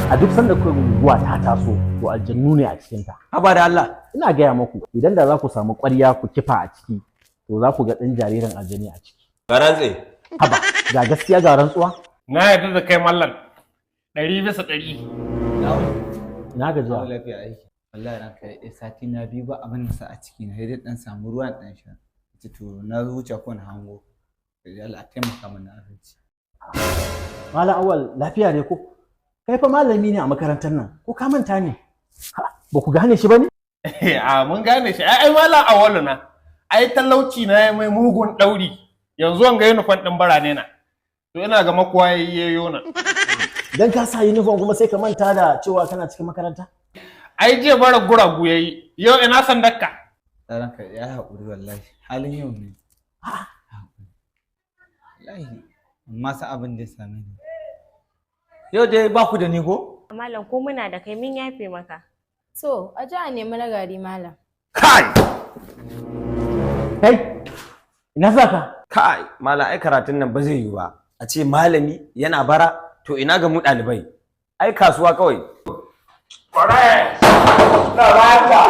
A duk sanda kuka guguwa ta taso to aljannu ne a cikin ta. Haba da Allah. Ina gaya muku idan da za ku samu ƙwarya ku kifa a ciki to za ku ga ɗan jaririn aljani a ciki. Garantse. Haba ga gaskiya ga rantsuwa. Na yarda da kai mallan 100%. Ina ga zuwa. Lafiya aiki. Wallahi ranka ya sati na biyu ba abin da sa a ciki na sai dai dan samu ruwan dan sha. To na wuce ko na hango. Sai Allah taimaka mana abinci. Malam Awal lafiya ne ko? Kai fa malami ne a makarantar nan ko ka manta ne? Ba ku gane shi ba ne? A mun gane shi ai mallan Awalu na. Ai talauci na mai mugun dauri. Yanzu an ga uniform din barane na. To ina ga makuwa yayyo na. Dan ka sa uniform kuma sai ka manta da cewa kana cikin makaranta? Ai je bara guragu yayi. Yau ina san dakka. Ranka ya haƙuri wallahi. Halin yau ne. Wallahi amma sa abin da ya same ni. Yau dai ba ku da ni ko? Malam ko muna da kai mun yafe maka. So, a ji a nemi na gari malam. Kai! Kai ina za ka? Kai, malam ai karatun nan ba zai yi ba. A ce malami yana bara, to ina ga mu ɗalibai. Ai kasuwa kawai. Kware! Na ba